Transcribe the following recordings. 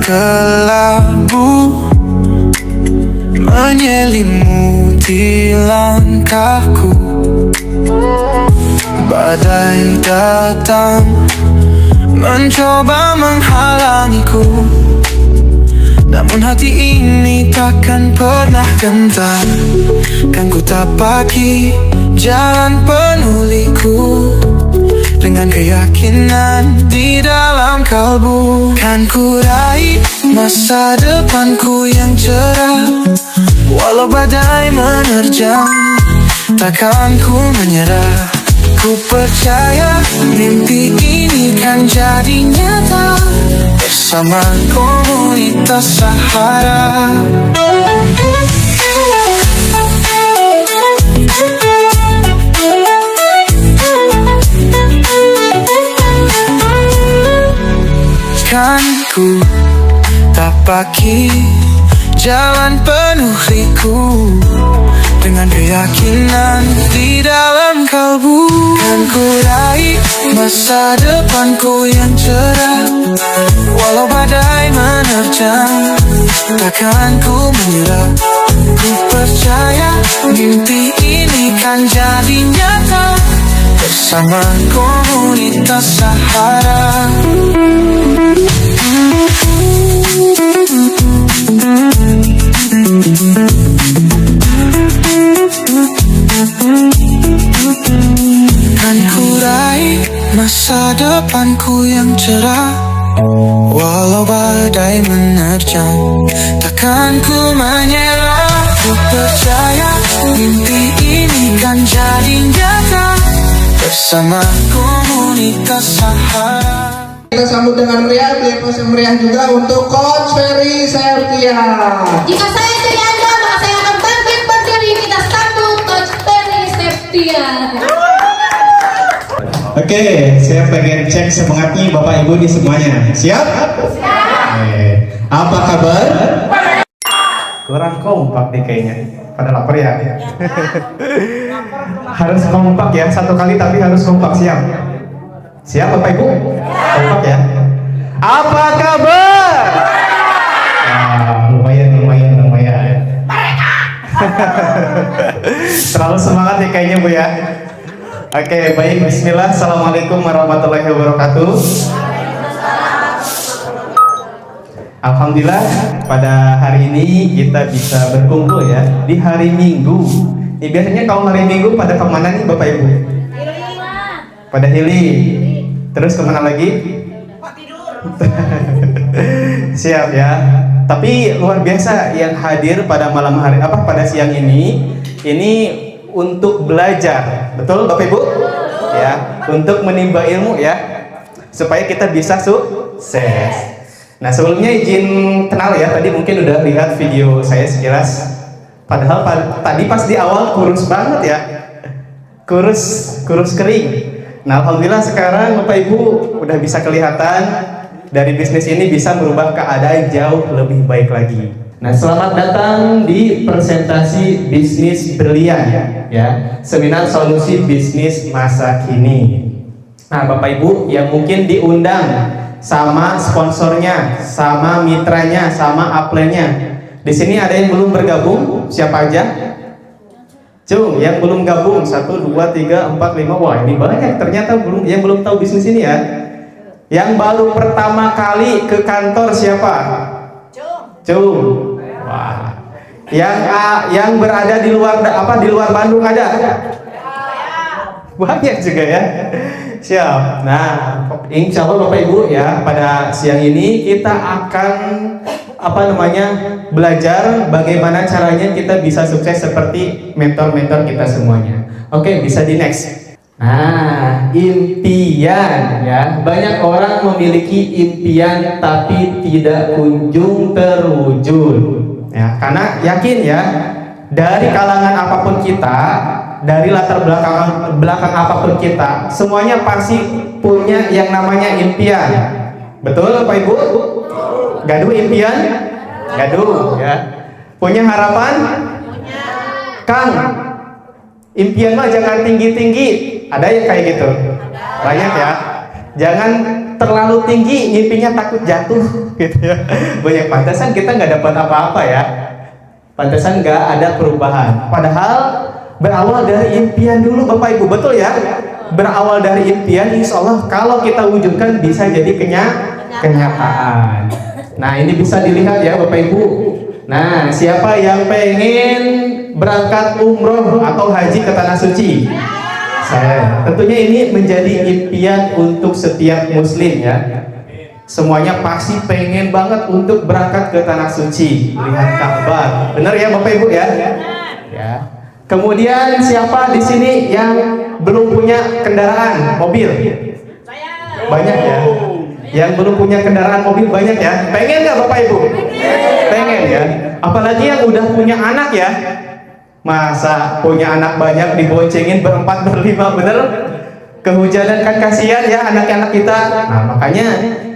kelabu menyelimuti langkahku. Badai datang mencoba menghalangiku, namun hati ini takkan pernah gentar. Kan ku tapaki jalan penuh liku, dengan keyakinan di dalam kalbu. Kan ku raih masa depanku yang cerah, walau badai menerjang, takkan ku menyerah. Ku percaya mimpi ini kan jadi nyata bersama komunitas Sahara. Kan ku tapaki jalan penuh liku, dengan keyakinan di dalam kalbu. Kan ku raih masa depanku yang cerah, walau badai menerjang, takkan ku menyerah. Ku percaya mimpi ini kan jadi nyata bersama komunitas Sahara. Kan ku raih masa depanku yang cerah, walau badai menerjang, takkan ku menyerah. Ku percaya mimpi ini kan jadi nyata bersama komunitas Sahara. Kita sambut dengan meriah, beri aplaus yang meriah juga untuk Coach Ferry Septia. Jika saya jadi Anda, maka saya akan bangkit berdiri. Kita sambut Coach Ferry Septia. Oke, saya pengen cek semangatnya Bapak Ibu di semuanya. Siap? Siap. Apa kabar? Kurang kompak nih kayaknya. Pada lapar ya? Harus kompak ya, satu kali tapi harus kompak. Siap? Siap Bapak Ibu? Kompak ya? Apa kabar? Lumayan. Terlalu semangat nih kayaknya Bu ya. Oke, baik, bismillah. Assalamualaikum warahmatullahi wabarakatuh. Alhamdulillah, pada hari ini kita bisa berkumpul ya di hari Minggu. Biasanya kalau hari Minggu pada kemana nih Bapak Ibu? Pada healing. Terus kemana lagi? Tidur. Siap ya. Tapi luar biasa yang hadir pada malam hari pada siang ini untuk belajar, betul Bapak Ibu? Ya, untuk menimba ilmu ya, supaya kita bisa sukses. Nah sebelumnya izin kenal ya, tadi mungkin udah lihat video saya sekilas. Padahal tadi pas di awal kurus banget ya, kurus kering. Nah alhamdulillah sekarang Bapak Ibu udah bisa kelihatan dari bisnis ini bisa merubah keadaan jauh lebih baik lagi. Nah, selamat datang di presentasi bisnis brilian ya, seminar solusi bisnis masa kini. Nah, Bapak Ibu yang mungkin diundang sama sponsornya, sama mitranya, sama upline-nya. Di sini ada yang belum bergabung, siapa aja? Cung, yang belum gabung 1 2 3 4 5. Wah, ini banyak ternyata yang belum tahu bisnis ini ya. Yang baru pertama kali ke kantor siapa? Cung. Wah. Yang berada di luar di luar Bandung ada? Banyak juga ya. Siap. Nah, insya Allah Bapak Ibu ya, pada siang ini kita akan belajar bagaimana caranya kita bisa sukses seperti mentor-mentor kita semuanya. Oke, bisa di next. Nah, impian ya. Banyak orang memiliki impian tapi tidak kunjung terwujud. Ya, karena yakin ya, dari kalangan apapun kita, dari latar belakang apapun kita, semuanya pasti punya yang namanya impian. Betul Pak Ibu? Gaduh impian? Gaduh ya. Punya harapan? Punya. Kang, impian mah jangan tinggi-tinggi. Ada yang kayak gitu? Banyak ya. Jangan terlalu tinggi, ngimpinya takut jatuh, gitu ya. Banyak pantesan kita nggak dapat apa-apa ya. Pantesan nggak ada perubahan. Padahal berawal dari impian dulu Bapak Ibu, betul ya? Berawal dari impian, insya Allah kalau kita wujudkan bisa jadi kenyataan. Nah ini bisa dilihat ya Bapak Ibu. Nah siapa yang pengen berangkat umroh atau haji ke tanah suci? Saya. Tentunya ini menjadi impian untuk setiap muslim ya. Semuanya pasti pengen banget untuk berangkat ke tanah suci, lihat Ka'bah. Benar ya Bapak Ibu ya? Ya. Kemudian siapa di sini yang belum punya kendaraan mobil? Banyak ya. Yang belum punya kendaraan mobil banyak ya. Pengen nggak Bapak Ibu? Pengen ya. Apalagi yang udah punya anak ya. Masa punya anak banyak diboncengin berempat berlima, bener? Kehujanan kan kasihan ya anak-anak kita. Nah makanya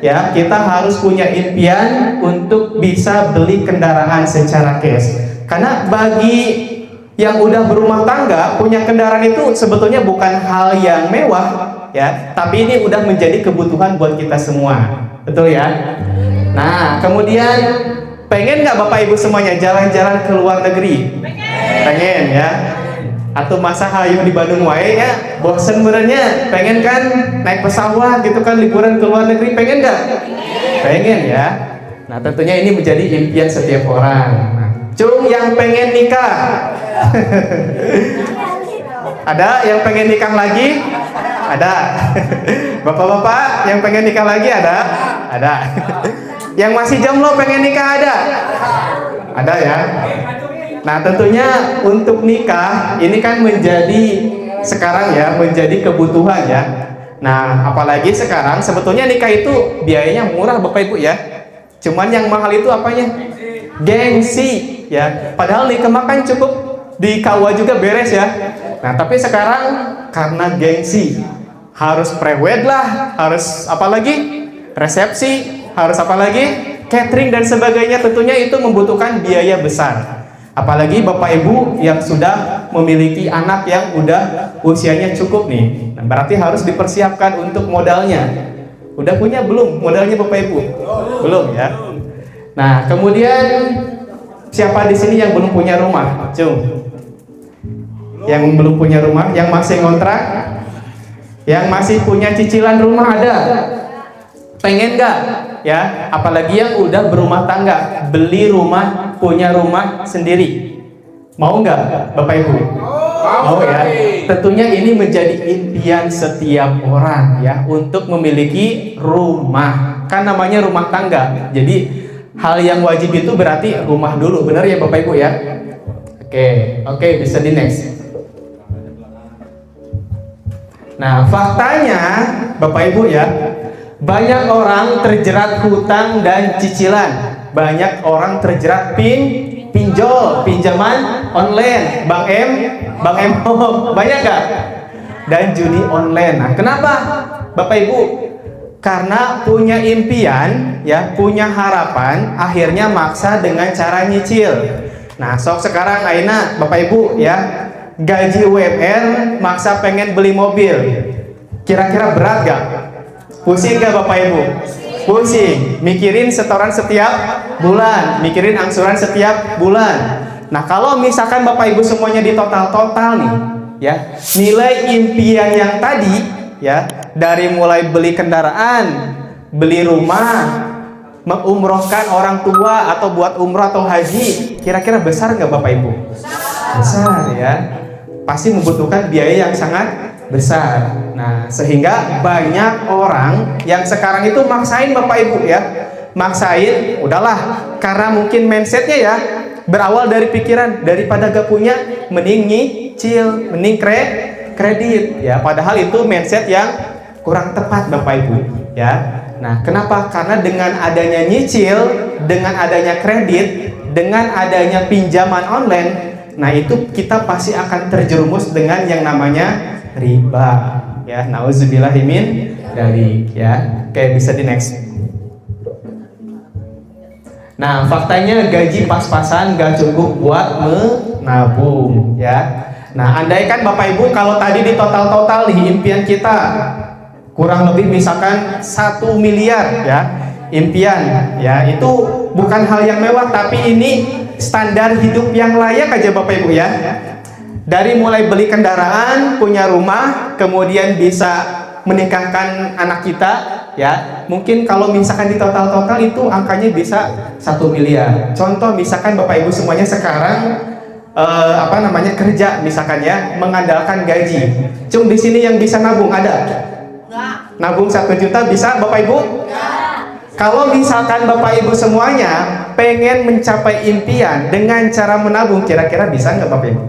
ya kita harus punya impian untuk bisa beli kendaraan secara cash. Karena bagi yang udah berumah tangga punya kendaraan itu sebetulnya bukan hal yang mewah ya, tapi ini udah menjadi kebutuhan buat kita semua, betul ya? Nah kemudian pengen nggak Bapak Ibu semuanya jalan-jalan ke luar negeri? Pengen ya? Atau masa hayu di Bandung wae ya? Bosen benernya? Pengen kan naik pesawat gitu kan liburan ke luar negeri? Pengen nggak? Pengen ya? Nah tentunya ini menjadi impian setiap orang. Nah, Cung yang pengen nikah? Ada yang pengen nikah lagi? Ada. Bapak-bapak yang pengen nikah lagi ada? Ada. Yang masih jomblo pengen nikah ada? Ada ya. Nah tentunya untuk nikah ini kan menjadi sekarang ya menjadi kebutuhan ya. Nah apalagi sekarang sebetulnya nikah itu biayanya murah Bapak Ibu ya. Cuman yang mahal itu apanya? Gengsi ya. Padahal nikah makan cukup di KUA juga beres ya. Nah tapi sekarang karena gengsi harus prewed lah, harus apa lagi? Resepsi, harus apa lagi? Catering dan sebagainya, tentunya itu membutuhkan biaya besar. Apalagi Bapak Ibu yang sudah memiliki anak yang udah usianya cukup nih. Nah, berarti harus dipersiapkan untuk modalnya. Udah punya belum modalnya Bapak Ibu? Belum ya. Nah, kemudian siapa di sini yang belum punya rumah? Cung. Yang belum punya rumah, yang masih ngontrak, yang masih punya cicilan rumah ada? Pengen nggak? Ya, apalagi yang udah berumah tangga, beli rumah, punya rumah sendiri. Mau nggak Bapak Ibu? Mau ya. Tentunya ini menjadi impian setiap orang ya untuk memiliki rumah. Kan namanya rumah tangga. Jadi hal yang wajib itu berarti rumah dulu, benar ya Bapak Ibu ya? Oke, bisa di next. Nah, faktanya Bapak Ibu ya, banyak orang terjerat hutang dan cicilan. Banyak orang terjerat pinjol, pinjaman online, Bang M, banyak gak? Dan judi online. Nah, kenapa Bapak Ibu? Karena punya impian, ya, punya harapan, akhirnya maksa dengan cara nyicil. Nah, sok sekarang Aina, Bapak Ibu, ya, gaji UMR, maksa pengen beli mobil. Kira-kira berat gak? Pusing gak Bapak Ibu? Pusing. Mikirin setoran setiap bulan, mikirin angsuran setiap bulan. Nah, kalau misalkan Bapak Ibu semuanya di total nih, ya, nilai impian yang tadi, ya, dari mulai beli kendaraan, beli rumah, mengumrohkan orang tua atau buat umroh atau haji, kira-kira besar nggak Bapak Ibu? Besar ya, pasti membutuhkan biaya yang sangat besar. Nah, sehingga banyak orang yang sekarang itu maksain Bapak Ibu ya, maksain, udahlah, karena mungkin mindsetnya ya berawal dari pikiran daripada gak punya, mending nyicil, mending kredit ya, padahal itu mindset yang kurang tepat Bapak Ibu ya. Nah, kenapa? Karena dengan adanya nyicil, dengan adanya kredit, dengan adanya pinjaman online, nah itu kita pasti akan terjerumus dengan yang namanya riba ya. Nauzubillahimin dzalik ya. Oke, bisa di next. Nah, faktanya gaji pas-pasan gak cukup buat menabung ya. Nah, andaikan Bapak Ibu kalau tadi di total nih impian kita kurang lebih misalkan 1 miliar ya, impian ya, itu bukan hal yang mewah, tapi ini standar hidup yang layak aja Bapak Ibu ya. Dari mulai beli kendaraan, punya rumah, kemudian bisa menikahkan anak kita ya. Mungkin kalau misalkan di total itu angkanya bisa 1 miliar. Contoh misalkan Bapak Ibu semuanya sekarang kerja misalkan ya, mengandalkan gaji. Di sini yang bisa nabung ada? Nabung 1 juta bisa Bapak Ibu? Kalau misalkan Bapak Ibu semuanya pengen mencapai impian dengan cara menabung, kira-kira bisa nggak Bapak Ibu?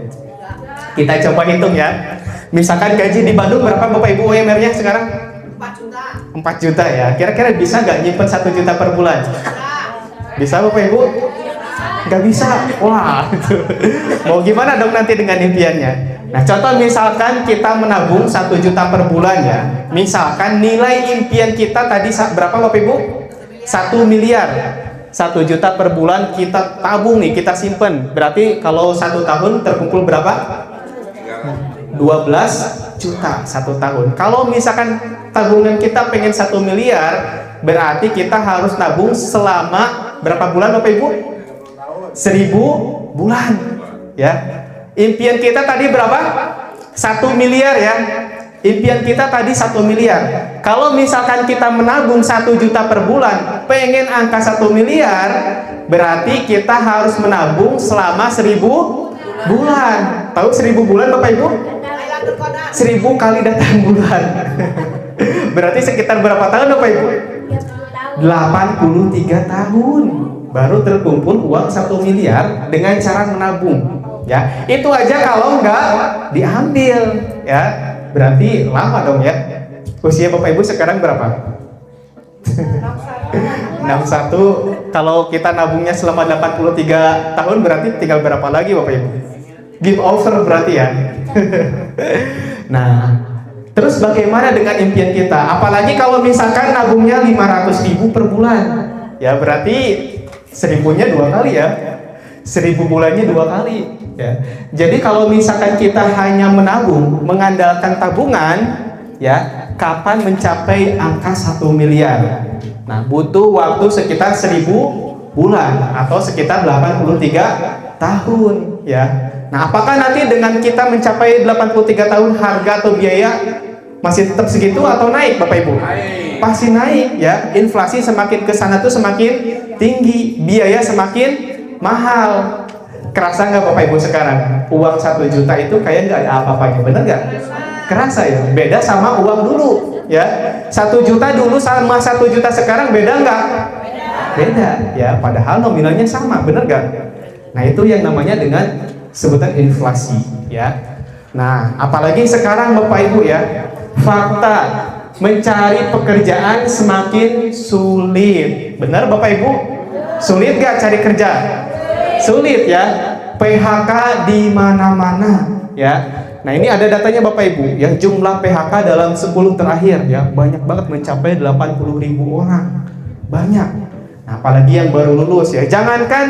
Kita coba hitung ya. Misalkan gaji di Bandung berapa Bapak Ibu UMR-nya sekarang? 4 juta. 4 juta ya. Kira-kira bisa nggak nyimpen 1 juta per bulan? Bisa Bapak Ibu? Nggak bisa. Wah, mau gimana dong nanti dengan impiannya? Nah, contoh misalkan kita menabung 1 juta per bulan ya. Misalkan nilai impian kita tadi berapa Bapak Ibu? 1 miliar. 1 juta per bulan kita tabung nih, kita simpen. Berarti kalau 1 tahun terkumpul berapa? 12 juta 1 tahun. Kalau misalkan tabungan kita pengen 1 miliar, berarti kita harus nabung selama berapa bulan Bapak Ibu? 1000 bulan ya. Impian kita tadi berapa? 1 miliar ya. Impian kita tadi 1 miliar. Kalau misalkan kita menabung 1 juta per bulan, pengen angka 1 miliar, berarti kita harus menabung selama 1000 bulan. Tahu 1000 bulan Bapak Ibu? 1000 kali datang bulan. Berarti sekitar berapa tahun Bapak Ibu? 83 tahun baru terkumpul uang 1 miliar dengan cara menabung ya. Itu aja kalau nggak diambil ya, berarti lama dong ya. Usia Bapak Ibu sekarang berapa? 61. Kalau kita nabungnya selama 83 tahun berarti tinggal berapa lagi Bapak Ibu? Give over berarti ya. Nah, terus bagaimana dengan impian kita? Apalagi kalau misalkan nabungnya 500.000 per bulan, ya berarti 1000-nya 2 kali ya, 1000 bulannya 2 kali ya. Jadi kalau misalkan kita hanya menabung, mengandalkan tabungan, ya kapan mencapai angka 1 miliar? Nah, butuh waktu sekitar 1000 bulan atau sekitar 83 tahun ya. Nah, apakah nanti dengan kita mencapai 83 tahun harga atau biaya masih tetap segitu atau naik Bapak Ibu? Pasti naik ya. Inflasi semakin ke sana tuh semakin tinggi, biaya semakin mahal. Kerasa nggak Bapak Ibu sekarang? Uang 1 juta itu kayak nggak ada apa-apanya, bener nggak? Kerasa ya? Beda sama uang dulu ya. 1 juta dulu sama 1 juta sekarang beda nggak? Beda ya, padahal nominalnya sama, bener nggak? Nah, itu yang namanya dengan sebutan inflasi ya. Nah, apalagi sekarang Bapak Ibu ya, fakta mencari pekerjaan semakin sulit. Benar Bapak Ibu? Sulit gak cari kerja? Sulit ya. PHK di mana-mana ya. Nah, ini ada datanya Bapak Ibu ya, jumlah PHK dalam 10 terakhir ya, banyak banget mencapai 80.000 orang. Banyak. Nah, apalagi yang baru lulus ya. Jangankan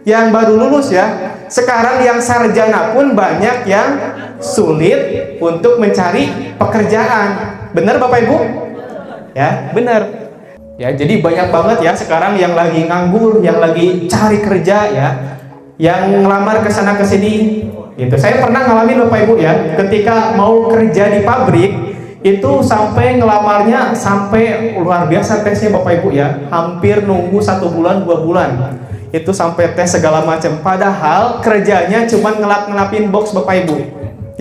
yang baru lulus ya, sekarang yang sarjana pun banyak yang sulit untuk mencari pekerjaan. Benar Bapak Ibu? Ya, benar. Ya, jadi banyak banget ya sekarang yang lagi nganggur, yang lagi cari kerja ya, yang ngelamar ke sana ke sini gitu. Saya pernah ngalamin Bapak Ibu ya, ketika mau kerja di pabrik itu sampai ngelamarnya sampai luar biasa tesnya Bapak Ibu ya, hampir nunggu 1 bulan 2 bulan. Itu sampai tes segala macam, padahal kerjanya cuma ngelap-ngelapin box Bapak Ibu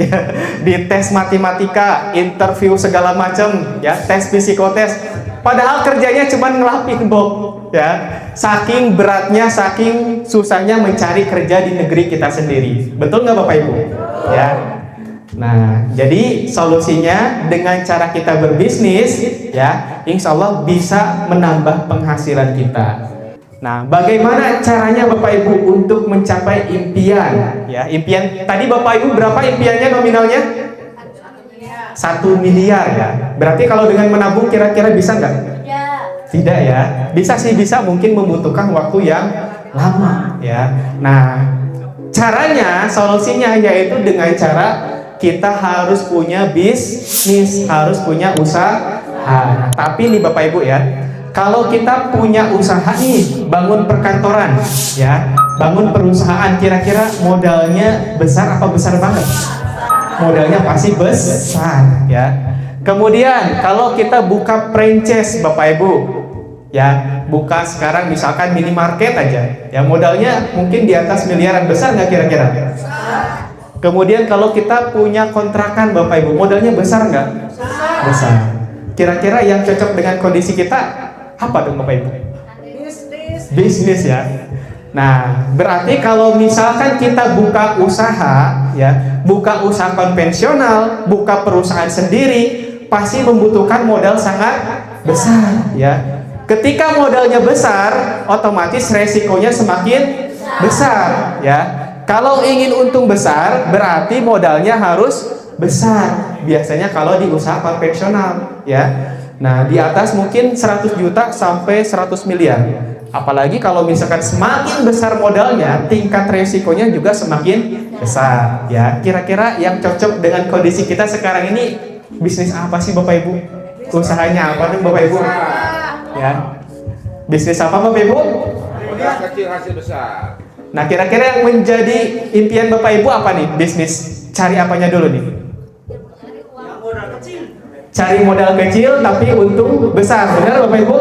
ya, di tes matematika, interview segala macam ya, tes psikotes, padahal kerjanya cuma ngelapin box ya. Saking beratnya, saking susahnya mencari kerja di negeri kita sendiri. Betul nggak Bapak Ibu ya? Nah, jadi solusinya dengan cara kita berbisnis ya, insya Allah bisa menambah penghasilan kita. Nah, bagaimana caranya Bapak Ibu untuk mencapai impian? Ya, impian tadi Bapak Ibu berapa impiannya nominalnya? 1 miliar ya. Berarti kalau dengan menabung kira-kira bisa nggak? Ya. Tidak ya. Bisa sih, bisa, mungkin membutuhkan waktu yang lama ya. Nah, caranya, solusinya yaitu dengan cara kita harus punya bisnis, harus punya Nah, tapi nih Bapak Ibu ya, kalau kita punya usaha nih, bangun perkantoran, ya, bangun perusahaan, kira-kira modalnya besar apa besar banget? Modalnya pasti besar, ya. Kemudian kalau kita buka franchise Bapak Ibu, ya, buka sekarang misalkan minimarket aja, ya modalnya mungkin di atas miliaran, besar nggak kira-kira? Kemudian kalau kita punya kontrakan Bapak Ibu, modalnya besar nggak? Besar. Kira-kira yang cocok dengan kondisi kita apa dong Bapak Ibu? Bisnis ya. Nah, berarti kalau misalkan kita buka usaha, ya, buka usaha konvensional, buka perusahaan sendiri, pasti membutuhkan modal sangat besar, ya. Ketika modalnya besar, otomatis resikonya semakin besar, ya. Kalau ingin untung besar, berarti modalnya harus besar. Biasanya kalau di usaha konvensional, ya. Nah, di atas mungkin 100 juta sampai 100 miliar. Apalagi kalau misalkan semakin besar modalnya, tingkat resikonya juga semakin besar, ya. Kira-kira yang cocok dengan kondisi kita sekarang ini, bisnis apa sih Bapak Ibu? Usahanya apa nih Bapak Ibu? Ya. Bisnis apa Bapak Ibu? Modal kecil hasil besar. Nah, kira-kira yang menjadi impian Bapak Ibu apa nih? Bisnis cari apanya dulu nih? Cari modal kecil tapi untung besar, benar Bapak Ibu?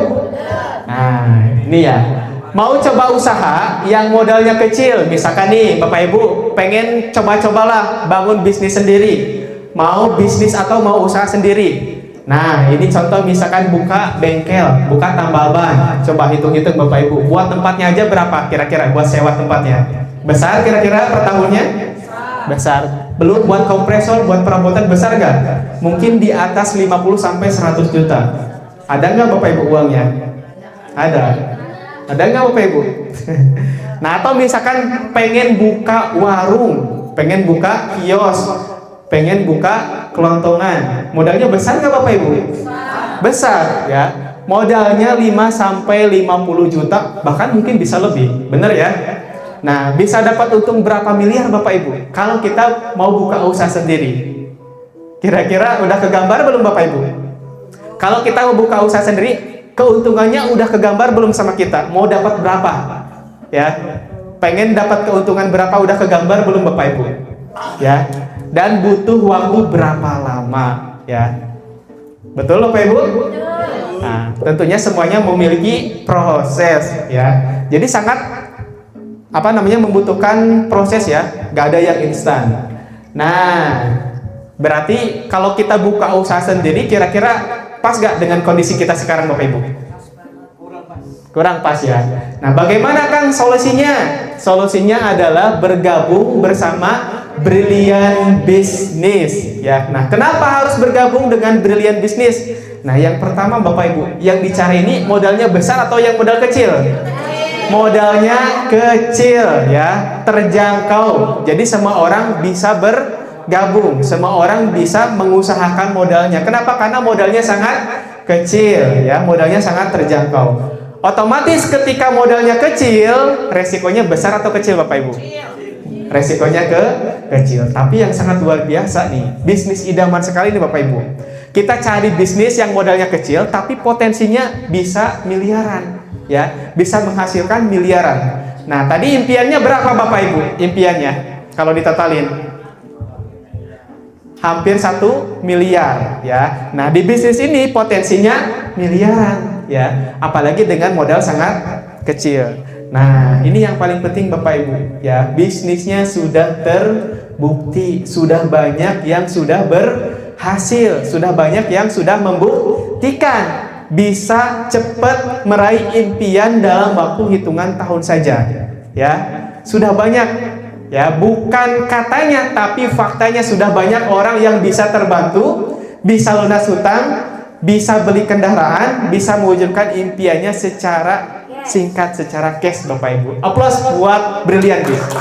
Nah, ini ya. Mau coba usaha yang modalnya kecil, misalkan nih Bapak Ibu pengen coba-cobalah bangun bisnis sendiri. Mau bisnis atau mau usaha sendiri. Nah, ini contoh misalkan buka bengkel, buka tambal ban. Coba hitung-hitung Bapak Ibu, buat tempatnya aja berapa kira-kira buat sewa tempatnya? Besar kira-kira per tahunnya? Besar. Belum buat kompresor, buat perabotan besar nggak? Mungkin di atas 50 sampai 100 juta. Ada nggak Bapak Ibu uangnya? Ada. Ada nggak Bapak Ibu? Nah, atau misalkan pengen buka warung, pengen buka kios, pengen buka kelontongan, modalnya besar nggak Bapak Ibu? Besar, ya. Modalnya 5 sampai 50 juta, bahkan mungkin bisa lebih, bener ya? Nah, bisa dapat untung berapa miliar Bapak Ibu kalau kita mau buka usaha sendiri? Kira-kira udah kegambar belum Bapak Ibu? Kalau kita mau buka usaha sendiri, keuntungannya udah kegambar belum sama kita? Mau dapat berapa? Ya, pengen dapat keuntungan berapa udah kegambar belum Bapak Ibu? Ya, dan butuh waktu berapa lama? Ya, betul Bapak Ibu? Nah, tentunya semuanya memiliki proses, ya. Jadi sangat membutuhkan proses ya, nggak ada yang instan. Nah, berarti kalau kita buka usaha sendiri, kira-kira pas nggak dengan kondisi kita sekarang Bapak Ibu? Kurang pas ya. Nah, bagaimana Kang solusinya? Solusinya adalah bergabung bersama Brilliant Business ya. Nah, kenapa harus bergabung dengan Brilliant Business? Nah, yang pertama Bapak Ibu, yang dicari ini modalnya besar atau yang modal kecil? Modalnya kecil ya, terjangkau. Jadi semua orang bisa bergabung, semua orang bisa mengusahakan modalnya. Kenapa? Karena modalnya sangat kecil ya, modalnya sangat terjangkau. Otomatis ketika modalnya kecil, resikonya besar atau kecil Bapak Ibu? Resikonya kecil. Tapi yang sangat luar biasa nih, bisnis idaman sekali nih Bapak Ibu. Kita cari bisnis yang modalnya kecil tapi potensinya bisa miliaran. Ya, bisa menghasilkan miliaran. Nah, tadi impiannya berapa Bapak Ibu? Impiannya kalau ditotalin hampir 1 miliar ya. Nah, di bisnis ini potensinya miliaran ya, apalagi dengan modal sangat kecil. Nah, ini yang paling penting Bapak Ibu ya, bisnisnya sudah terbukti, sudah banyak yang sudah berhasil, sudah banyak yang sudah membuktikan bisa cepat meraih impian dalam waktu hitungan tahun saja ya. Sudah banyak ya, bukan katanya tapi faktanya sudah banyak orang yang bisa terbantu, bisa lunas hutang, bisa beli kendaraan, bisa mewujudkan impiannya secara singkat, secara cash Bapak Ibu. Aplaus buat Brilliant Business.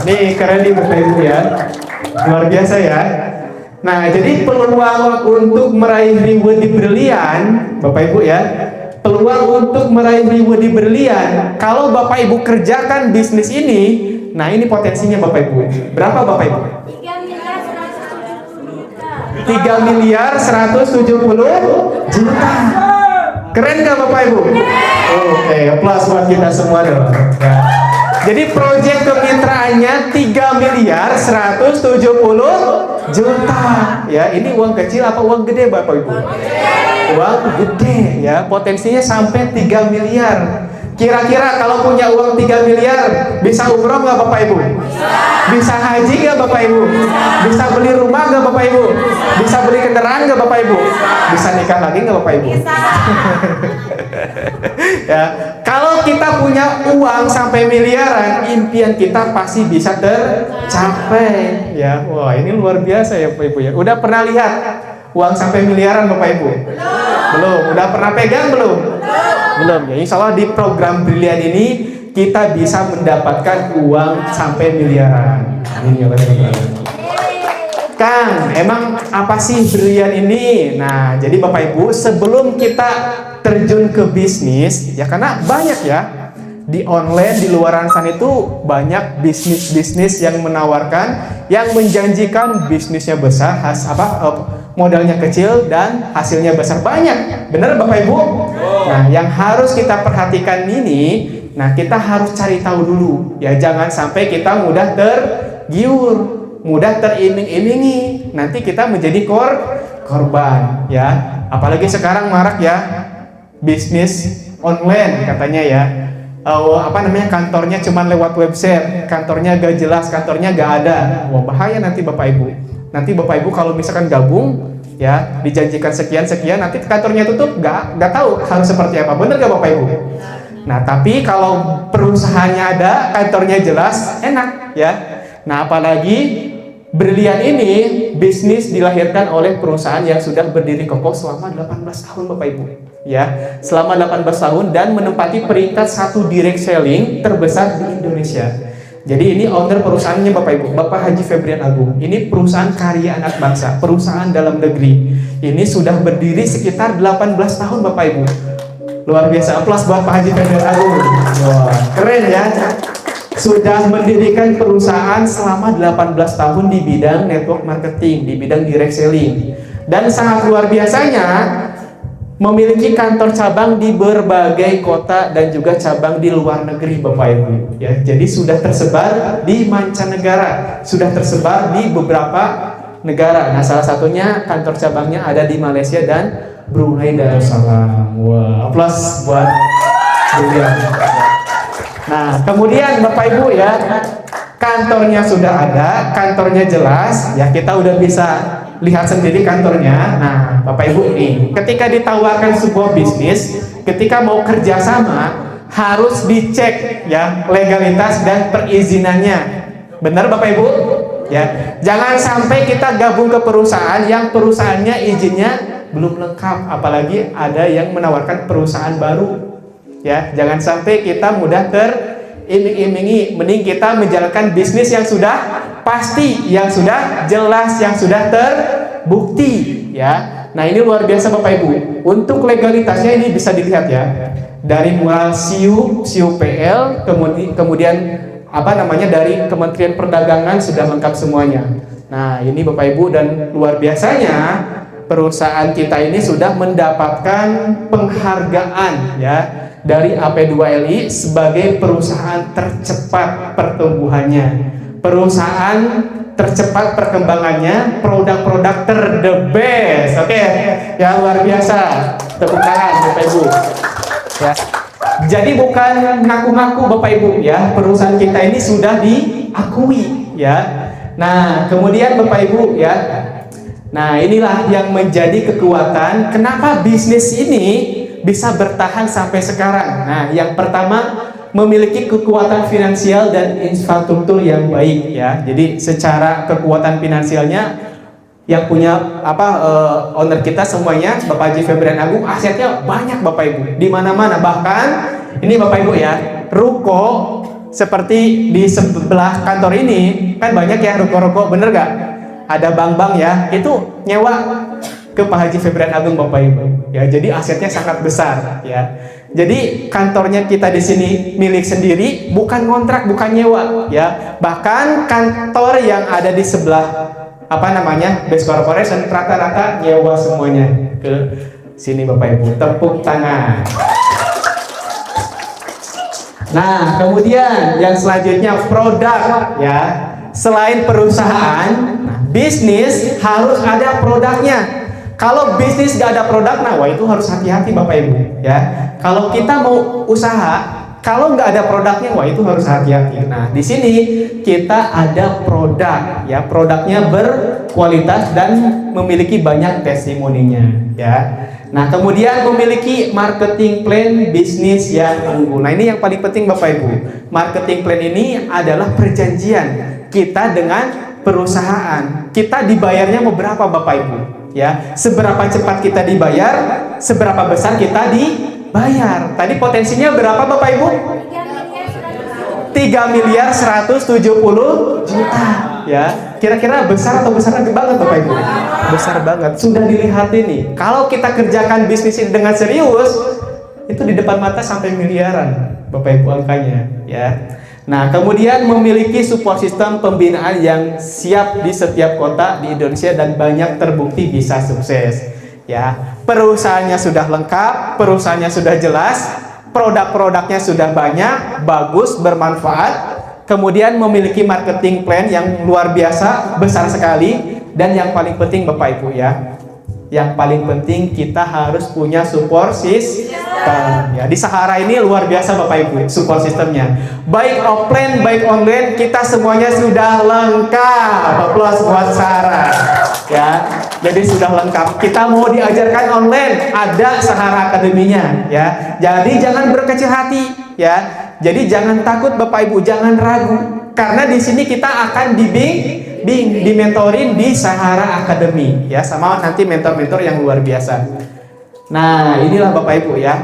Ini keren nih Bapak Ibu ya, luar biasa ya. Nah, jadi peluang untuk meraih reward di Brilliant, Bapak Ibu ya, peluang untuk meraih reward di Brilliant, kalau Bapak Ibu kerjakan bisnis ini, nah ini potensinya Bapak Ibu. Berapa Bapak Ibu? 3.170.000.000. 3 miliar 170 juta. Keren gak Bapak Ibu? Oke, plus buat kita semua dong. Ya. Jadi proyek kemitraannya 3 miliar 170 juta. Ya, ini uang kecil apa uang gede Bapak Ibu? Uang gede ya, potensinya sampai 3 miliar. Kira-kira kalau punya uang 3 miliar bisa umroh nggak Bapak Ibu? Bisa haji nggak Bapak Ibu? Bisa beli rumah nggak Bapak Ibu? Bisa beli kendaraan nggak Bapak Ibu? Bisa nikah lagi nggak Bapak Ibu? Ya, kalau kita punya uang sampai miliaran, impian kita pasti bisa tercapai. Ya, wah ini luar biasa ya Bapak Ibu ya. Udah pernah lihat uang sampai miliaran Bapak Ibu? Belum. Udah pernah pegang belum? Belum. Ya, insya Allah di program Brilian ini kita bisa mendapatkan uang sampai miliaran. Ini ya Kang, emang apa sih Brilian ini? Nah, jadi Bapak Ibu, sebelum kita terjun ke bisnis, ya karena banyak ya di online di luaran sana itu banyak bisnis-bisnis yang menawarkan, yang menjanjikan bisnisnya besar, modalnya kecil dan hasilnya besar, banyak. Benar Bapak Ibu? Nah, yang harus kita perhatikan ini, nah kita harus cari tahu dulu, ya jangan sampai kita mudah tergiur, mudah teriming-imingi, nanti kita menjadi korban, ya. Apalagi sekarang marak ya bisnis online katanya ya. Kantornya cuma lewat website, kantornya gak jelas, kantornya gak ada. Wah, bahaya nanti Bapak Ibu. Nanti Bapak Ibu kalau misalkan gabung, ya dijanjikan sekian, nanti kantornya tutup, gak tahu harus seperti apa. Bener gak Bapak Ibu? Nah, tapi kalau perusahaannya ada, kantornya jelas, enak ya. Nah, apalagi Brilian ini bisnis dilahirkan oleh perusahaan yang sudah berdiri kokoh selama 18 tahun Bapak Ibu. Ya, selama 18 tahun dan menempati peringkat 1 direct selling terbesar di Indonesia. Jadi ini owner perusahaannya Bapak Ibu, Bapak Haji Febrian Agung. Ini perusahaan karya anak bangsa, perusahaan dalam negeri. Ini sudah berdiri sekitar 18 tahun Bapak Ibu. Luar biasa, aplaus buat Pak Haji Febrian Agung. Wah, keren ya. Sudah mendirikan perusahaan selama 18 tahun di bidang network marketing, di bidang direct selling. Dan sangat luar biasanya memiliki kantor cabang di berbagai kota dan juga cabang di luar negeri Bapak Ibu. Ya, jadi sudah tersebar di mancanegara, sudah tersebar di beberapa negara. Nah, salah satunya kantor cabangnya ada di Malaysia dan Brunei Darussalam. Wah, aplaus buat Brilian. Nah, kemudian Bapak Ibu ya, kantornya sudah ada, kantornya jelas, ya kita udah bisa lihat sendiri kantornya. Nah, Bapak Ibu nih, ketika ditawarkan sebuah bisnis, ketika mau kerjasama, harus dicek ya legalitas dan perizinannya. Benar Bapak Ibu? Ya, jangan sampai kita gabung ke perusahaan yang perusahaannya izinnya belum lengkap, apalagi ada yang menawarkan perusahaan baru. Ya, jangan sampai kita mudah teriming-imingi. Mending kita menjalankan bisnis yang sudah pasti, yang sudah jelas, yang sudah terbukti. Ya, nah ini luar biasa Bapak Ibu. Untuk legalitasnya ini bisa dilihat ya. Dari mulai SIU PL, kemudian dari Kementerian Perdagangan sudah lengkap semuanya. Nah ini Bapak Ibu, dan luar biasanya perusahaan kita ini sudah mendapatkan penghargaan ya dari AP2LI sebagai perusahaan tercepat pertumbuhannya, perusahaan tercepat perkembangannya, produk-produk the best. Oke, ya luar biasa. Tepuk tangan Bapak Ibu. Ya. Jadi bukan ngaku-ngaku Bapak Ibu ya, perusahaan kita ini sudah diakui ya. Nah, kemudian Bapak Ibu ya. Nah, inilah yang menjadi kekuatan kenapa bisnis ini bisa bertahan sampai sekarang. Nah, yang pertama memiliki kekuatan finansial dan infrastruktur yang baik ya. Jadi secara kekuatan finansialnya yang punya owner kita semuanya Bapak Haji Febrian Agung, asetnya banyak Bapak Ibu di mana-mana. Bahkan ini Bapak Ibu ya, ruko seperti di sebelah kantor ini kan banyak ya ruko-ruko, bener gak? Ada bank-bank ya, itu nyewa ke Pak Haji Febrian Agung Bapak Ibu. Ya, jadi asetnya sangat besar ya. Jadi kantornya kita di sini milik sendiri, bukan kontrak, bukan nyewa ya. Bahkan kantor yang ada di sebelah apa namanya, best corporation, rata-rata nyewa semuanya ke sini Bapak Ibu. Tepuk tangan. Nah, kemudian yang selanjutnya produk ya. Selain perusahaan, bisnis harus ada produknya. Kalau bisnis gak ada produk, nah wah itu harus hati-hati Bapak Ibu ya. Kalau kita mau usaha, kalau nggak ada produknya, wah itu harus hati-hati. Nah, di sini kita ada produk ya, produknya berkualitas dan memiliki banyak testimoninya ya. Nah, kemudian memiliki marketing plan bisnis yang unggul. Nah, ini yang paling penting Bapak Ibu. Marketing plan ini adalah perjanjian kita dengan perusahaan. Kita dibayarnya mau berapa Bapak Ibu? Ya, seberapa cepat kita dibayar, seberapa besar kita dibayar. Tadi potensinya berapa Bapak Ibu? 3.170 juta. Ya, kira-kira besar atau besar banget Bapak Ibu? Besar banget. Sudah dilihat ini. Kalau kita kerjakan bisnis ini dengan serius, itu di depan mata sampai miliaran Bapak Ibu angkanya. Ya. Nah, kemudian memiliki support system pembinaan yang siap di setiap kota di Indonesia dan banyak terbukti bisa sukses. Ya, perusahaannya sudah lengkap, perusahaannya sudah jelas, produk-produknya sudah banyak, bagus, bermanfaat. Kemudian memiliki marketing plan yang luar biasa, besar sekali, dan yang paling penting Bapak Ibu ya. Yang paling penting kita harus punya support system. Ya, di Sahara ini luar biasa Bapak Ibu support sistemnya. Baik offline, baik online, kita semuanya sudah lengkap. Aplaus buat Sahara. Ya, jadi sudah lengkap. Kita mau diajarkan online, ada Sahara Akademinya. Ya, jadi jangan berkecil hati. Ya, jadi jangan takut Bapak Ibu, jangan ragu. Karena di sini kita akan dimentorin di Sahara Academy ya, sama nanti mentor-mentor yang luar biasa. Nah, inilah Bapak Ibu ya,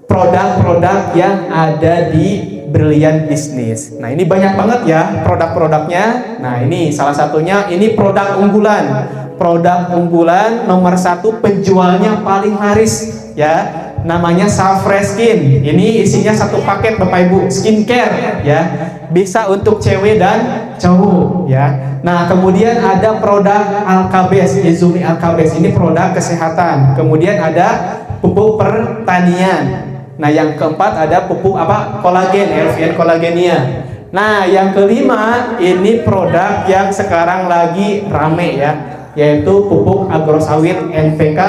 produk-produk yang ada di Brilliant Business. Nah, ini banyak banget ya produk-produknya. Nah, ini salah satunya, ini produk unggulan. Produk unggulan nomor 1, penjualnya paling laris ya. Namanya Safreskin. Ini isinya satu paket Bapak Ibu, skincare ya. Bisa untuk cewek dan cowok ya. Nah, kemudian ada produk Alkabes, Izumi Alkabes. Ini produk kesehatan. Kemudian ada pupuk pertanian. Nah, yang keempat ada pupuk apa? Kolagen, LVN Kolagenia. Nah, yang kelima ini produk yang sekarang lagi rame ya, yaitu pupuk agrosawit NPK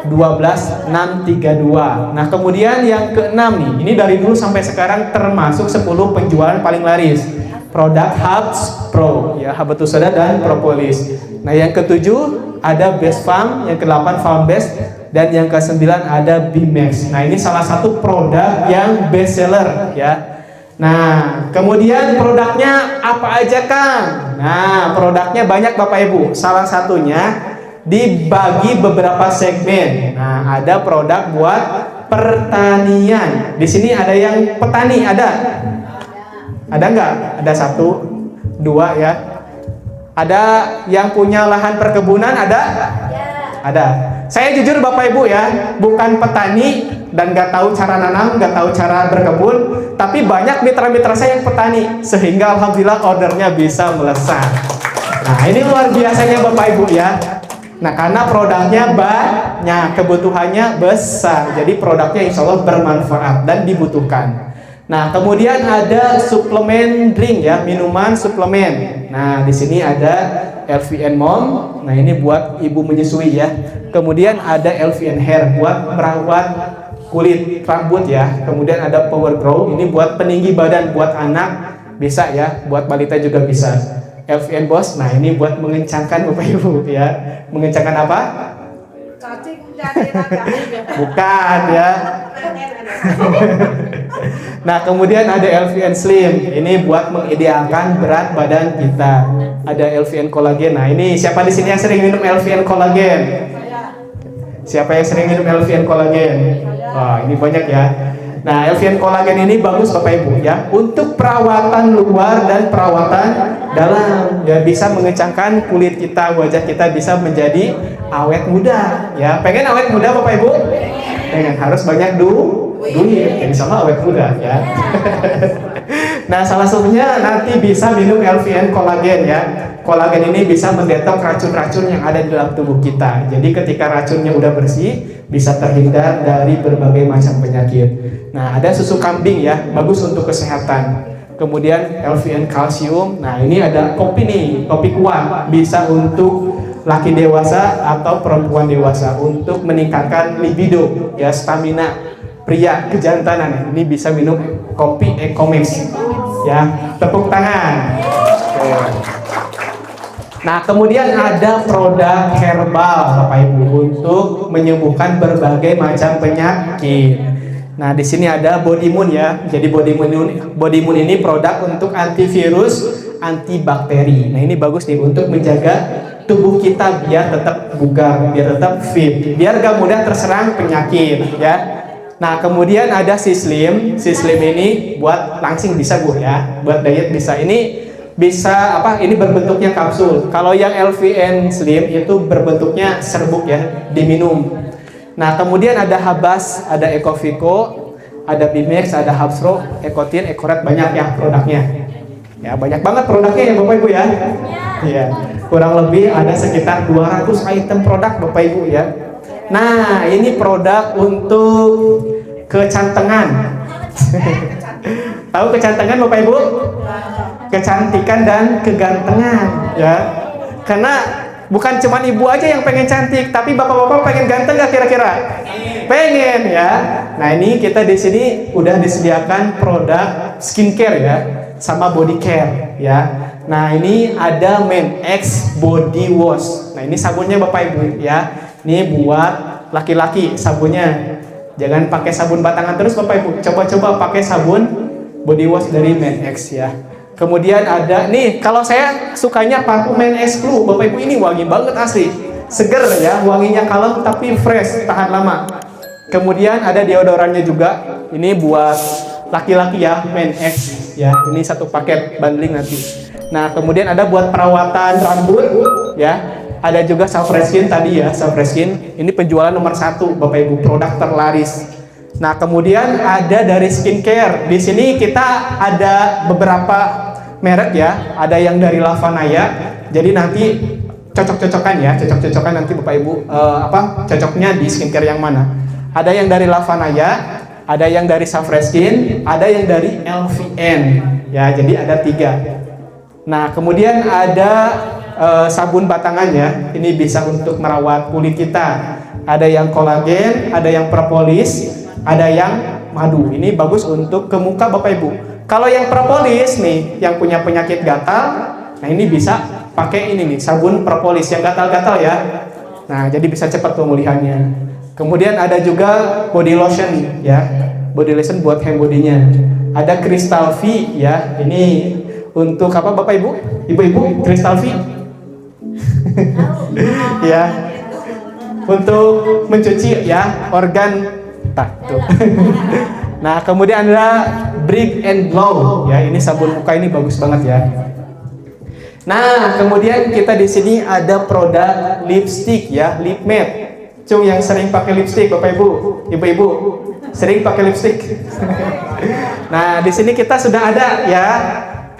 12632. Nah, kemudian yang keenam nih, ini dari dulu sampai sekarang termasuk 10 penjualan paling laris. Produk Hubs Pro ya, habatus soda dan propolis. Nah, yang ketujuh ada Best Farm, yang ke-8 Farm Best, dan yang ke-9 ada Bimax. Nah, ini salah satu produk yang best seller ya. Nah, kemudian produknya apa aja Kang? Nah, produknya banyak Bapak Ibu. Salah satunya dibagi beberapa segmen. Nah, ada produk buat pertanian. Di sini ada yang petani, ada? Ada nggak? Ada 1, 2 ya. Ada yang punya lahan perkebunan, ada? Ada. Saya jujur Bapak Ibu ya, bukan petani dan nggak tahu cara nanam, nggak tahu cara berkebun, tapi banyak mitra-mitra saya yang petani, sehingga alhamdulillah ordernya bisa melesat. Nah, ini luar biasanya Bapak Ibu ya. Nah, karena produknya banyak, kebutuhannya besar, jadi produknya insya Allah bermanfaat dan dibutuhkan. Nah, kemudian ada suplemen drink ya, minuman suplemen. Nah, di sini ada LVN Mom. Nah, ini buat ibu menyusui ya. Kemudian ada LVN Hair buat merawat kulit rambut ya. Kemudian ada Power Grow, ini buat peninggi badan buat anak bisa ya, buat balita juga bisa. LVN Boss, nah ini buat mengencangkan Bapak Ibu ya. Mengencangkan apa? Bukan ya. Nah, kemudian ada LVN Slim. Ini buat mengidealkan berat badan kita. Ada LVN Kolagen. Nah, ini siapa di sini yang sering minum LVN Kolagen? Siapa yang sering minum LVN Kolagen? Wah, ini banyak ya. Nah, LVN Kolagen ini bagus Bapak Ibu ya, untuk perawatan luar dan perawatan dalam. Ya, bisa mengencangkan kulit kita, wajah kita bisa menjadi awet muda. Ya, pengen awet muda Bapak Ibu? Pengen, harus banyak duit, jadi sama awet muda ya. Nah, salah satunya nanti bisa minum LVN kolagen ya. Kolagen ini bisa mendetok racun-racun yang ada di dalam tubuh kita. Jadi ketika racunnya udah bersih, bisa terhindar dari berbagai macam penyakit. Nah, ada susu kambing ya, bagus untuk kesehatan. Kemudian LVN kalsium. Nah, ini ada kopi nih, kopi kuah, bisa untuk laki dewasa atau perempuan dewasa untuk meningkatkan libido ya, stamina pria kejantanan. Ini bisa minum kopi Ecomex ya. Tepuk tangan. Oke. Nah, kemudian ada produk herbal Bapak Ibu untuk menyembuhkan berbagai macam penyakit. Nah, di sini ada Bodymoon ya. Jadi Bodymoon ini produk untuk antivirus, antibakteri. Nah, ini bagus nih untuk menjaga tubuh kita biar tetap bugar, biar tetap fit, biar gak mudah terserang penyakit ya. Nah, kemudian ada Sislim. Sislim ini buat langsing bisa Bu ya, buat diet bisa. Ini bisa apa? Ini berbentuknya kapsul. Kalau yang LVN Slim itu berbentuknya serbuk ya, diminum. Nah, kemudian ada Habas, ada Ecovico, ada Bimex, ada Habsro, Ecotin, Ecoret, banyak ya produknya. Ya, banyak banget produknya ya Bapak Ibu ya. Iya. Kurang lebih ada sekitar 200 item produk Bapak Ibu ya. Nah, ini produk untuk kecantengan. Tahu kecantengan Bapak Ibu? Kecantikan dan kegantengan ya. Karena bukan cuma ibu aja yang pengen cantik, tapi bapak-bapak pengen ganteng gak kira-kira? Pengen ya. Nah, ini kita di sini udah disediakan produk skincare ya, sama body care ya. Nah, ini ada Men X Body Wash. Nah, ini sabunnya Bapak Ibu ya. Ini buat laki-laki sabunnya. Jangan pakai sabun batangan terus Bapak Ibu. Coba-coba pakai sabun body wash dari Men X ya. Kemudian ada nih, kalau saya sukanya parfum Men X Blue Bapak Ibu, ini wangi banget asli. Seger ya, wanginya kalem tapi fresh, tahan lama. Kemudian ada deodorannya juga. Ini buat laki-laki ya, Men X ya. Ini satu paket bundling nanti. Nah, kemudian ada buat perawatan rambut ya. Ada juga Safreskin tadi ya, Safreskin. Ini penjualan nomor 1 Bapak Ibu, produk terlaris. Nah, kemudian ada dari skincare. Di sini kita ada beberapa merek ya. Ada yang dari Lavanaya. Jadi nanti cocok-cocokan ya, cocok-cocokan nanti Bapak Ibu cocoknya di skincare yang mana. Ada yang dari Lavanaya, ada yang dari Safreskin, ada yang dari LVN ya. Jadi ada 3. Nah, kemudian ada sabun batangannya. Ini bisa untuk merawat kulit kita. Ada yang kolagen, ada yang propolis, ada yang madu. Ini bagus untuk ke muka Bapak Ibu. Kalau yang propolis nih, yang punya penyakit gatal, nah ini bisa pakai ini nih, sabun propolis yang gatal-gatal ya. Nah, jadi bisa cepat pemulihannya. Kemudian ada juga body lotion ya. Body lotion buat hand body-nya. Ada Crystal V ya. Ini untuk apa Bapak Ibu? Ibu-ibu, Crystal V. Ya. Untuk mencuci ya organ tuh. Nah, kemudian ada Bright and Glow ya. Ini sabun muka, ini bagus banget ya. Nah, kemudian kita di sini ada produk lipstick ya, Lip Matte. Cung yang sering pakai lipstick Bapak Ibu, ibu-ibu sering pakai lipstick. Nah, di sini kita sudah ada ya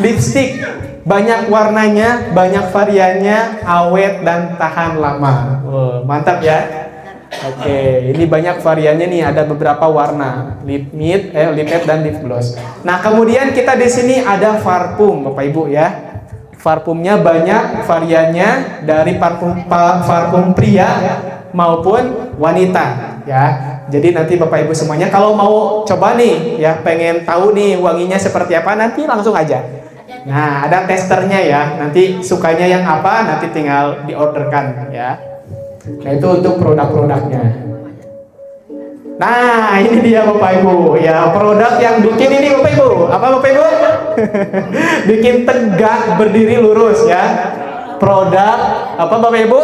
lipstick, banyak warnanya, banyak variannya, awet dan tahan lama. Mantap ya. Oke, ini banyak variannya nih, ada beberapa warna, lip matte dan lip gloss. Nah, kemudian kita di sini ada parfum Bapak Ibu ya. Parfumnya banyak variannya, dari parfum pria maupun wanita ya. Jadi nanti Bapak Ibu semuanya kalau mau coba nih ya, pengen tahu nih wanginya seperti apa, nanti langsung aja. Nah, ada testernya ya. Nanti sukanya yang apa, nanti tinggal diorderkan ya. Nah, itu untuk produk-produknya. Nah, ini dia Bapak Ibu ya, produk yang bikin ini Bapak Ibu. Apa Bapak Ibu? Bikin tegak, berdiri lurus ya. Produk apa Bapak Ibu?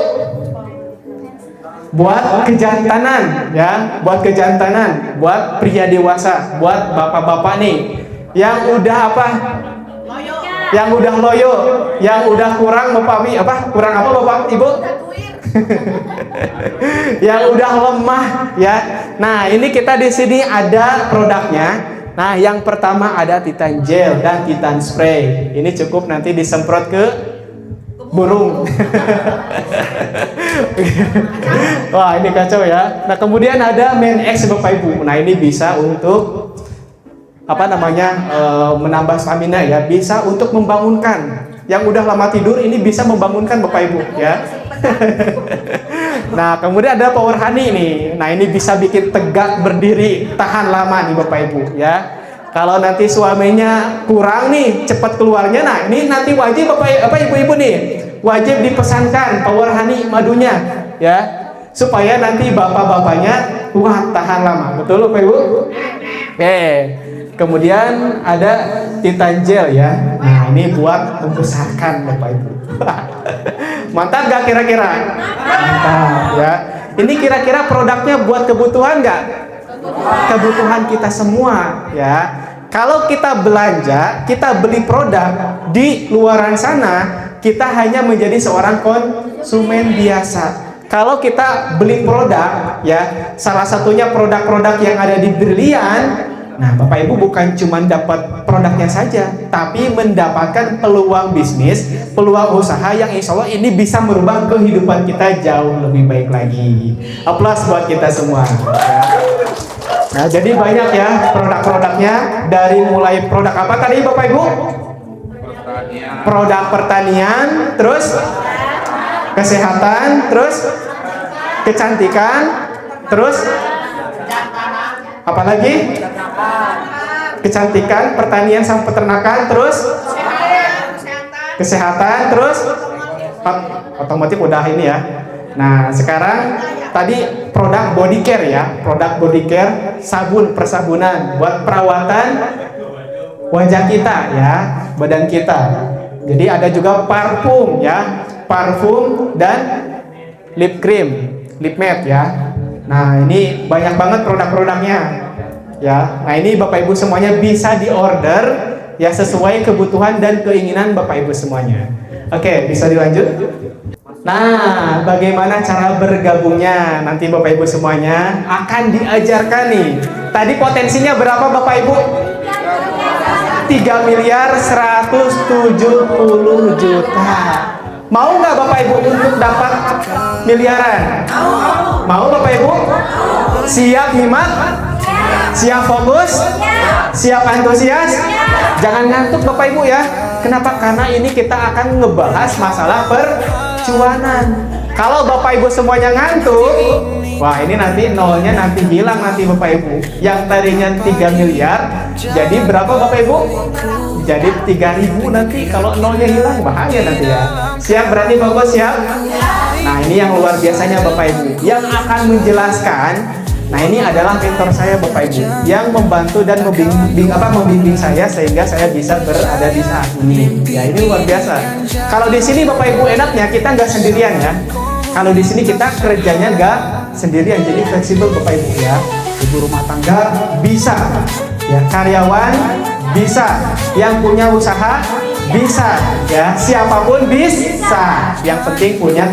Buat kejantanan ya, buat kejantanan, buat pria dewasa, buat bapak-bapak nih yang udah apa? Yang udah loyo, yang udah kurang kurang apa Bapak Ibu? Yang udah lemah ya. Nah, ini kita di sini ada produknya. Nah, yang pertama ada Titan Gel dan Titan Spray. Ini cukup nanti disemprot ke burung. Wah, ini kacau ya. Nah, kemudian ada Men X Bapak Ibu. Nah, ini bisa untuk menambah stamina ya, bisa untuk membangunkan. Yang udah lama tidur ini bisa membangunkan Bapak Ibu ya. Nah, kemudian ada Power Honey nih. Nah, ini bisa bikin tegak berdiri, tahan lama nih Bapak Ibu ya. Kalau nanti suaminya kurang nih, cepat keluarnya. Nah, ini nanti wajib Ibu-ibu nih, wajib dipesankan Power Honey madunya ya, supaya nanti bapak-bapaknya kuat tahan lama. Betul Bapak Ibu? Oke. Kemudian ada Titan Gel ya. Nah, ini buat membesarkan Bapak Ibu. Mantap gak kira-kira? Mantap ya. Ini kira-kira produknya buat kebutuhan gak? Kebutuhan kita semua ya. Kalau kita belanja, kita beli produk di luaran sana, kita hanya menjadi seorang konsumen biasa. Kalau kita beli produk ya, salah satunya produk-produk yang ada di Brilian. Nah, Bapak Ibu bukan cuma dapat produknya saja, tapi mendapatkan peluang bisnis, peluang usaha yang insya Allah ini bisa merubah kehidupan kita jauh lebih baik lagi. Aplaus buat kita semua. Ya. Nah, jadi banyak ya produk-produknya, dari mulai produk apa tadi Bapak Ibu? Produk pertanian, terus kesehatan, terus kecantikan, terus apa lagi? Kecantikan, pertanian sama peternakan, terus kesehatan, terus otomotif udah ini ya. Nah, sekarang tadi produk body care ya, produk body care, sabun persabunan buat perawatan wajah kita ya, badan kita. Jadi ada juga parfum ya, parfum dan lip cream, lip matte ya. Nah, ini banyak banget produk-produknya ya. Nah, ini Bapak Ibu semuanya bisa diorder ya, sesuai kebutuhan dan keinginan Bapak Ibu semuanya. Oke, bisa dilanjut. Nah, bagaimana cara bergabungnya? Nanti Bapak Ibu semuanya akan diajarkan nih. Tadi potensinya berapa Bapak Ibu? 3.170 juta. Mau nggak Bapak Ibu untuk dapat miliaran? Mau Bapak Ibu? Siap nyimak? Siap fokus? Siap antusias? Jangan ngantuk Bapak Ibu ya. Kenapa? Karena ini kita akan ngebahas masalah percuanan. Kalau Bapak Ibu semuanya ngantuk, wah ini nanti nolnya nanti hilang nanti Bapak Ibu. Yang tadinya 3 miliar, jadi berapa Bapak Ibu? Jadi 3.000 nanti kalau nolnya hilang, bahaya nanti ya. Siap berarti Bapak siap? Nah, ini yang luar biasanya Bapak Ibu, yang akan menjelaskan. Nah, ini adalah mentor saya Bapak Ibu, yang membantu dan membimbing saya sehingga saya bisa berada di saat ini. Ya, ini luar biasa. Kalau di sini Bapak Ibu enaknya kita nggak sendirian ya. Kalau di sini kita kerjanya nggak sendirian, jadi fleksibel Bapak Ibu ya. Ibu rumah tangga bisa, ya karyawan bisa, yang punya usaha bisa, ya siapapun bisa. Yang penting punya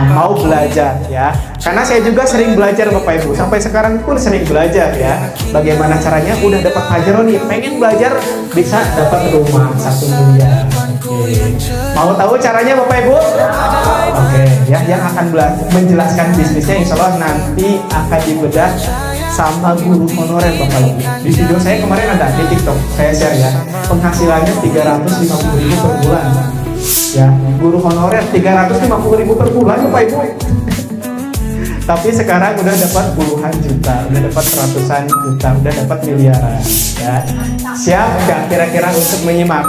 mau belajar ya. Karena saya juga sering belajar Bapak Ibu, sampai sekarang pun sering belajar ya. Bagaimana caranya? Udah dapat hajaron nih, pengen belajar bisa dapat rumah 1 miliar. Oke. Mau tahu caranya Bapak Ibu? Oke, ya yang akan menjelaskan bisnisnya insya Allah nanti akan dibedah sama guru honorer Bapak Ibu. Di video saya kemarin ada di TikTok, saya share ya. Penghasilannya 350.000 per bulan. Ya, guru honorer 350.000 per bulan Bapak Ibu. Tapi sekarang udah dapat puluhan juta, udah dapat ratusan juta, udah dapat miliaran ya. Siap nggak kira-kira untuk menyimak?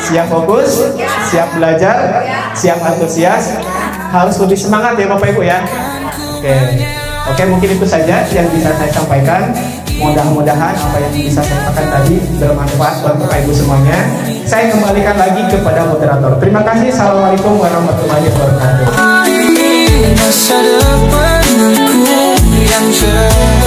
Siap fokus? Siap belajar? Siap antusias? Harus lebih semangat ya Bapak Ibu ya. Oke, mungkin itu saja yang bisa saya sampaikan. Mudah-mudahan apa yang bisa saya sampaikan tadi bermanfaat buat Bapak Ibu semuanya. Saya kembalikan lagi kepada moderator. Terima kasih. Assalamualaikum warahmatullahi wabarakatuh. Masa depanku yang cerah.